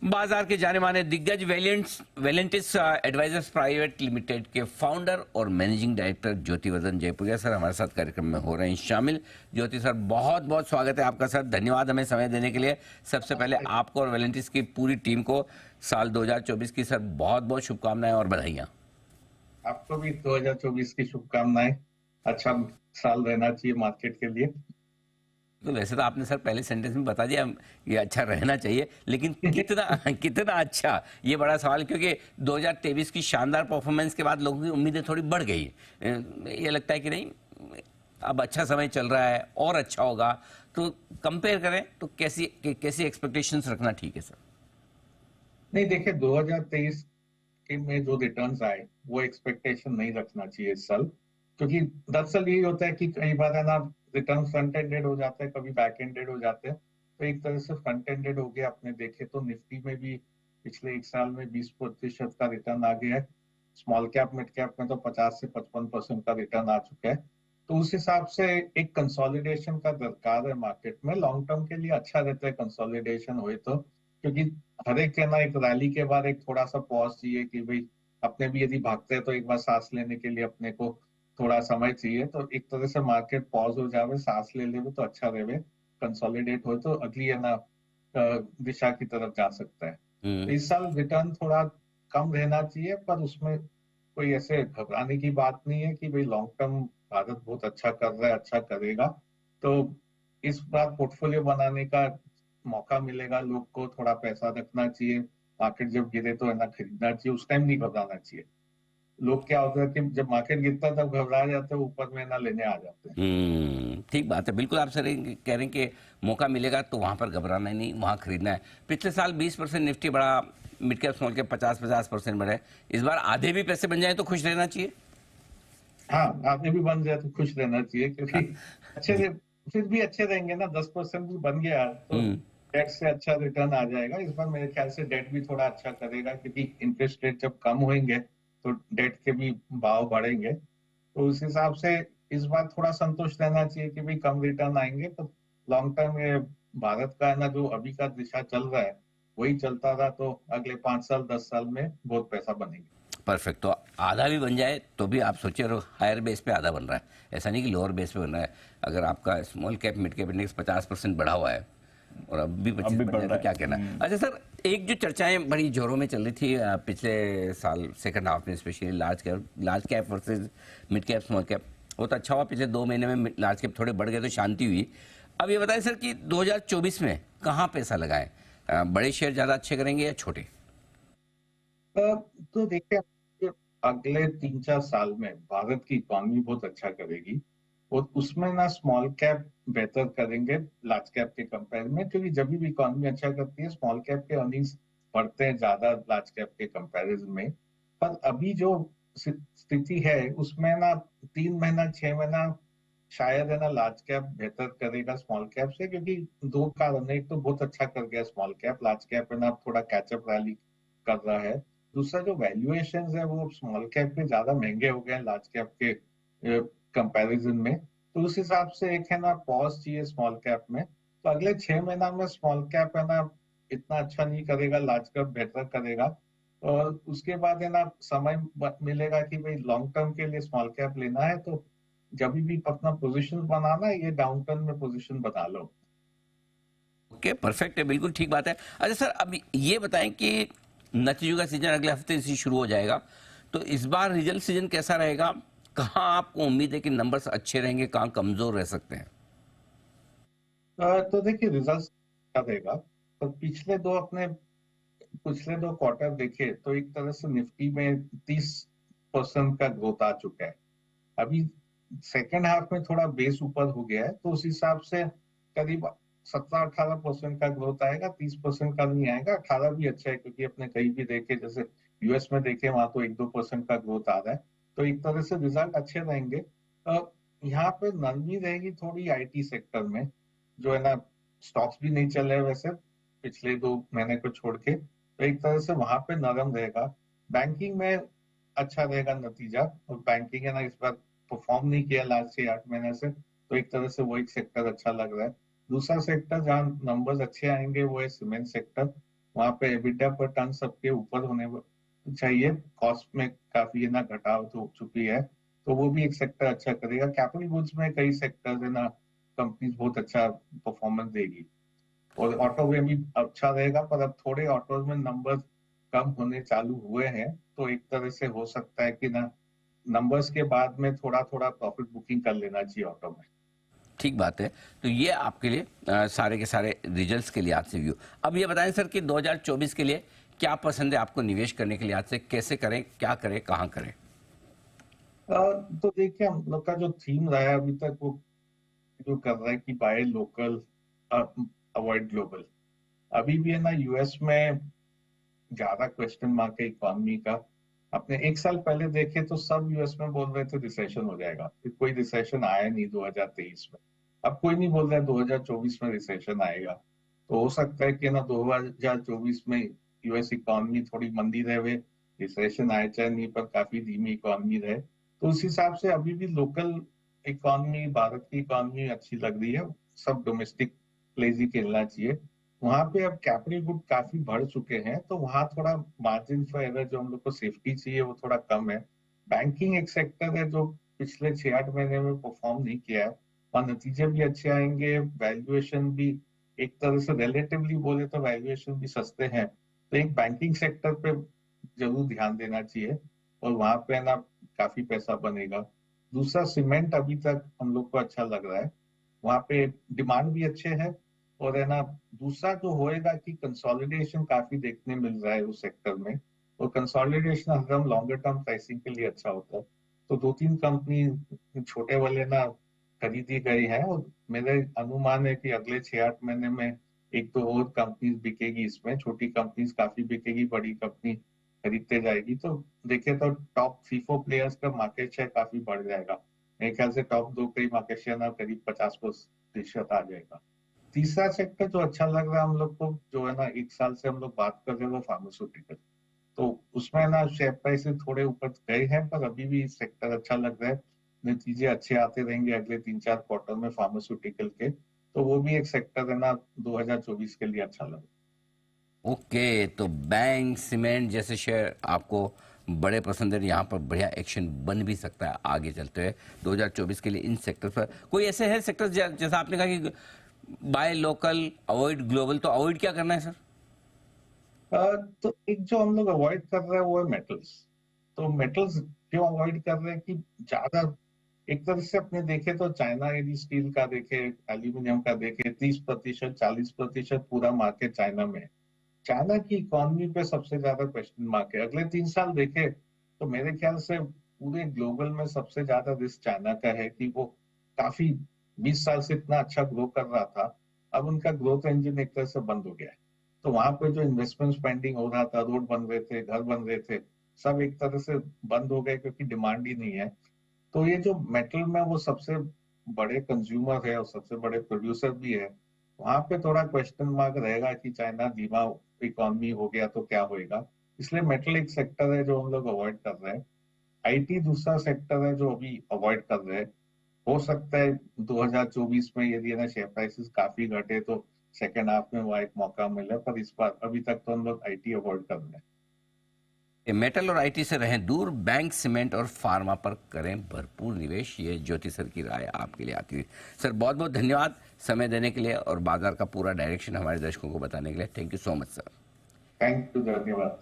बाजार के जाने माने दिग्गज वेलेंटिस एडवाइजर्स प्राइवेट लिमिटेड के फाउंडर और मैनेजिंग डायरेक्टर ज्योति वर्धन जयपुरिया सर हमारे साथ कार्यक्रम में हो रहे हैं शामिल। ज्योति सर, बहुत बहुत स्वागत है आपका सर, धन्यवाद हमें समय देने के लिए। सबसे पहले आपको और वेलेंटिस की पूरी टीम को साल 2024 की सर बहुत बहुत शुभकामनाएं और बधाइयां। आपको भी 2024 की शुभकामनाएं। अच्छा साल रहना चाहिए मार्केट के लिए। तो वैसे तो आपने सर पहले सेंटेंस में बता दिया ये अच्छा रहना चाहिए, लेकिन कितना कितना अच्छा, ये बड़ा सवाल, क्योंकि 2023 की शानदार परफॉर्मेंस के बाद लोगों की उम्मीदें थोड़ी बढ़ गई। ये लगता है कि नहीं अब अच्छा समय चल रहा है और अच्छा होगा, तो कंपेयर करें तो कैसी एक्सपेक्टेशंस रखना ठीक है सर? नहीं देखिए, 2023 में जो रिटर्न्स आए वो एक्सपेक्टेशन नहीं रखना चाहिए इस साल, क्योंकि दरअसल यही होता है कि कई बार है ना, रिटर्न फ्रंट एंडेड हो जाते हैं, कभी बैक एंडेड हो जाते हैं। तो एक तरह से फ्रंट एंडेड हो गया। आपने देखे तो निफ्टी में भी पिछले एक साल में 20% का रिटर्न आ गया है। स्मॉल कैप मिड कैप में तो 50 से 55% का रिटर्न आ चुका है। तो उस हिसाब से एक कंसोलिडेशन का दरकार है मार्केट में। लॉन्ग टर्म के लिए अच्छा रहता है कंसोलिडेशन हुए तो, क्योंकि हर एक है ना, एक रैली के बाद एक थोड़ा सा पॉज चाहिए कि भाई अपने भी यदि भागते हैं तो एक बार सांस लेने के लिए अपने को थोड़ा समय चाहिए। तो एक तरह से मार्केट पॉज हो जावे, सांस ले ले तो अच्छा रहे, कंसोलिडेट हो तो अगली है ना दिशा की तरफ जा सकता है। तो इस साल रिटर्न थोड़ा कम रहना चाहिए, पर उसमें कोई ऐसे घबराने की बात नहीं है कि भाई लॉन्ग टर्म भारत बहुत अच्छा कर रहा है, अच्छा करेगा। तो इस बार पोर्टफोलियो बनाने का मौका मिलेगा, लोग को थोड़ा पैसा रखना चाहिए। मार्केट जब गिरे तो है ना खरीदना चाहिए, उस टाइम नहीं घबराना चाहिए। लोग क्या होता है कि जब मार्केट गिरता है तब घबरा जाते हैं, ऊपर में ना लेने आ जाते हैं। ठीक बात है, बिल्कुल आप सर कह रहे हैं कि मौका मिलेगा तो वहां पर घबराना ही नहीं, वहां खरीदना है। पिछले साल 20% निफ्टी बढ़ा, मिड कैप स्मॉल कैप 50% बढ़े। इस बार आधे भी पैसे बन जाए तो खुश रहना चाहिए। हाँ, आगे भी बन जाए तो खुश रहना चाहिए, क्योंकि अच्छे से फिर भी अच्छे रहेंगे ना। 10% भी बन गया तो हम्म डेट से अच्छा रिटर्न आ जाएगा। इस बार मेरे ख्याल से डेट भी थोड़ा अच्छा करेगा, क्योंकि इंटरेस्ट रेट जब कम होंगे तो डेट के भी भाव बढ़ेंगे। तो उस हिसाब से इस बार थोड़ा संतुष्ट रहना चाहिए कि भाई कम रिटर्न आएंगे तो लॉन्ग टर्म ये भारत का है ना, जो अभी का दिशा चल रहा है वही चलता रहा तो अगले 5 साल 10 साल में बहुत पैसा बनेगा। परफेक्ट। तो आधा भी बन जाए तो भी आप सोचिए, हायर बेस पे आधा बन रहा है, ऐसा नहीं कि लोअर बेस पे बन रहा है। अगर आपका small cap mid cap index 50% बढ़ा हुआ है और अब भी 25 बढ़ जाए तो क्या कहना। अच्छा सर, एक जो चर्चाएं बड़ी जोरों में चल रही थी पिछले साल सेकंड हाफ में, specially large cap versus mid cap small cap, वो तो अच्छा हुआ पिछले 2 महीने में लार्ज कैप थोड़े बढ़ गए तो शांति हुई। अब ये बताएं सर कि 2024 में कहाँ पैसा लगाएं, बड़े शेयर ज़्यादा अच्छे करेंगे या छोटे? तो देखिए, अगले 3-4 साल में भारत की इकोनॉमी बहुत अच्छा करेगी और उसमें ना स्मॉल कैप बेहतर करेंगे लार्ज कैप के कंपेयर में, क्योंकि जब भी इकोनॉमी अच्छा करती है स्मॉल कैप के अर्निंग्स बढ़ते हैं ज्यादा लार्ज कैप के कंपैरिजन में। पर अभी जो स्थिति है उसमें ना 3 महीना 6 महीना शायद है ना लार्ज कैप बेहतर करेगा स्मॉल कैप से, क्योंकि दो कारण है। एक तो बहुत अच्छा कर गया स्मॉल कैप, लार्ज कैप है ना थोड़ा कैचअप रैली कर रहा है। दूसरा जो वैल्यूएशन है वो स्मॉल कैप के ज्यादा महंगे हो गए हैं लार्ज कैप के कंपैरिजन में। तो उस हिसाब से एक है ना पॉज चाहिए स्मॉल कैप में। तो अगले 6 महीना में स्मॉल कैप है ना इतना अच्छा नहीं करेगा, लार्ज कैप बेहतर करेगा। और उसके बाद है ना समय मिलेगा कि भाई लॉन्ग टर्म के लिए स्मॉल कैप लेना है तो जब भी अपना पोजीशन बनाना है ये डाउन टर्न में पोजीशन बना लो। ओके, परफेक्ट है, बिल्कुल ठीक बात है। अच्छा सर, अब ये बताएं कि नतीजों का सीजन अगले हफ्ते से शुरू हो जाएगा, तो इस बार रिजल्ट सीजन कैसा रहेगा? कहाँ आपको उम्मीद है कि नंबर्स अच्छे रहेंगे, कहाँ कमजोर रह सकते हैं? तो देखिए रिजल्ट क्या देगा। तो पिछले दो क्वार्टर देखे तो एक तरह से निफ्टी में 30% का ग्रोथ आ चुका है। अभी सेकेंड हाफ में थोड़ा बेस ऊपर हो गया है तो उस हिसाब से करीब 17-18% का ग्रोथ आएगा, 30% का नहीं आएगा। 18 भी अच्छा है, क्योंकि अपने कहीं भी देखे जैसे यूएस में देखे वहां तो 1-2% का ग्रोथ आ रहा है। तो एक तरह से रिजल्ट अच्छे रहेंगे। यहाँ पे नरमी रहेगी थोड़ी आईटी सेक्टर में, जो है ना स्टॉक्स भी नहीं चल रहे वैसे पिछले 2 महीने को छोड़ के, तो एक तरह से वहां पे नरम रहेगा। बैंकिंग में अच्छा रहेगा नतीजा, और बैंकिंग है ना इस बार परफॉर्म नहीं किया लास्ट से 8 महीने से, तो एक तरह से वो एक सेक्टर अच्छा लग रहा है। दूसरा सेक्टर जहाँ नंबर्स अच्छे आएंगे वो है सीमेंट सेक्टर। वहां पे EBITDA पर टन सबके ऊपर होने चाहिए। कॉस्ट में काफी है ना घटाव तो हो चुकी है, तो वो भी एक सेक्टर अच्छा करेगा। कैपिटल गुड्स में कई सेक्टर है ना कंपनीज बहुत अच्छा परफॉर्मेंस देगी, और ऑटो में भी अच्छा रहेगा। पर अब थोड़े ऑटोज में नंबर कम होने चालू हुए हैं, तो एक तरह से हो सकता है कि ना नंबर्स के बाद में थोड़ा थोड़ा प्रॉफिट बुकिंग कर लेना चाहिए ऑटो में। ठीक बात है। तो ये आपके लिए सारे के सारे रिजल्ट्स के लिए आज से व्यू। अब ये बताएं सर कि 2024 के लिए क्या पसंद है आपको निवेश करने के लिए, आज से कैसे करें, क्या करें, कहाँ करें? तो देखिए हम लोग का जो थीम रहा है अभी तक, वो जो कर रहा है कि बाय लोकल अवॉइड ग्लोबल। अभी भी है ना यूएस में ज्यादा क्वेश्चन मार्क है इकोनॉमी का। अपने एक साल पहले देखे तो सब यूएस में बोल रहे थे रिसेशन हो जाएगा, फिर कोई रिसेशन आया नहीं 2023 में। अब कोई नहीं बोल रहा है 2024 में रिसेशन आएगा। तो हो सकता है कि ना 2024 में यूएस इकोनॉमी थोड़ी मंदी रहे, रिसेशन आए चाहे नहीं, पर काफी धीमी इकोनॉमी रहे। तो उस हिसाब से अभी भी लोकल इकोनॉमी, भारत की इकोनॉमी अच्छी लग रही है। सब डोमेस्टिक प्लेज ही खेलना चाहिए। वहां पे अब कैपिटल गुड काफी बढ़ चुके हैं, तो वहां थोड़ा मार्जिन फॉर एरर जो हम लोग को सेफ्टी चाहिए वो थोड़ा कम है। बैंकिंग एक सेक्टर है जो पिछले 6-8 महीने में परफॉर्म नहीं किया है, और नतीजे भी अच्छे आएंगे। वैल्यूएशन भी एक तरह से रिलेटिवली बोले तो वैल्यूएशन भी सस्ते हैं, तो एक बैंकिंग सेक्टर पे जरूर ध्यान देना चाहिए, और वहां पे ना काफी पैसा बनेगा। दूसरा, सीमेंट अभी तक हम लोग को अच्छा लग रहा है, वहां पे डिमांड भी अच्छे है। और है ना दूसरा जो होएगा कि कंसोलिडेशन काफी देखने मिल रहा है उस सेक्टर में, और कंसोलिडेशन हरदम लॉन्गर टर्म प्राइसिंग के लिए अच्छा होता है। तो 2-3 कंपनी छोटे वाले ना खरीदी गई है, और मेरे अनुमान है कि अगले 6-8 महीने में एक तो और कंपनीज बिकेगी, इसमें छोटी कंपनीज काफी बिकेगी, बड़ी कंपनी खरीदते जाएगी। तो देखे तो टॉप 3-4 प्लेयर्स का मार्केट शेयर काफी बढ़ जाएगा। मेरे ख्याल से टॉप 2 का ही मार्केट शेयर ना करीब 50% आ जाएगा। तीसरा सेक्टर जो अच्छा लग रहा है हम लोग को, जो है ना 1 साल से हम लोग बात कर रहे हैं, वो फार्मास्यूटिकल। तो उसमें ना शेयर प्राइसेस थोड़े ऊपर गए हैं, पर अभी भी सेक्टर अच्छा लग रहा है। नतीजे अच्छे आते रहेंगे अगले 3-4 क्वार्टर में फार्मास्यूटिकल के, तो वो भी एक सेक्टर है ना 2024 के लिए अच्छा लग रहा है। ओके, तो बैंक, सीमेंट जैसे शेयर आपको बड़े पसंद है। यहाँ पर बढ़िया एक्शन बन भी सकता है आगे चलते हुए 2024 के लिए इन सेक्टर पर। कोई ऐसे है सेक्टर जैसा आपने कहा कि बाय लोकल अवॉइड ग्लोबल, तो अवॉइड क्या करना है सर? तो एक जो हम लोग अवॉइड कर रहे हैं वो है मेटल्स। तो मेटल्स क्यों अवॉइड कर रहे हैं कि ज्यादा एक तरह से अपने देखे तो चाइना, यदि स्टील का देखे, एल्यूमिनियम का देखे, 30% 40% पूरा मार्केट चाइना में है। चाइना की इकोनॉमी पे सबसे ज्यादा क्वेश्चन मार्क है। अगले 3 साल देखे तो मेरे ख्याल से पूरे ग्लोबल में सबसे ज्यादा रिस्क चाइना का है, कि वो काफी 20 साल से इतना अच्छा ग्रो कर रहा था, अब उनका ग्रोथ इंजन एक तरह से बंद हो गया है। तो वहां पे जो इन्वेस्टमेंट स्पेंडिंग हो रहा था, रोड बन रहे थे, घर बन रहे थे, सब एक तरह से बंद हो गए, क्योंकि डिमांड ही नहीं है। तो ये जो मेटल में वो सबसे बड़े कंज्यूमर है और सबसे बड़े प्रोड्यूसर भी है, वहां पे थोड़ा क्वेश्चन मार्क रहेगा कि चाइना धीमा इकोनॉमी हो गया तो क्या होएगा। इसलिए मेटल एक सेक्टर है जो हम लोग अवॉइड कर रहे हैं। आईटी दूसरा सेक्टर है जो अभी अवॉइड कर रहे हैं। हो सकता है 2024 में यदि ना शेयर प्राइसेस काफी घटे तो सेकेंड हाफ में वहाँ एक मौका मिले, पर इस बार अभी तक तो हम लोग आईटी अवॉइड कर रहे हैं। ये मेटल और आईटी से रहें दूर, बैंक, सीमेंट और फार्मा पर करें भरपूर निवेश। ये ज्योति सर की राय आपके लिए आती हुई। सर बहुत बहुत धन्यवाद समय देने के लिए और बाजार का पूरा डायरेक्शन हमारे दर्शकों को बताने के लिए। Thank you so much sir. Thank you, धन्यवाद।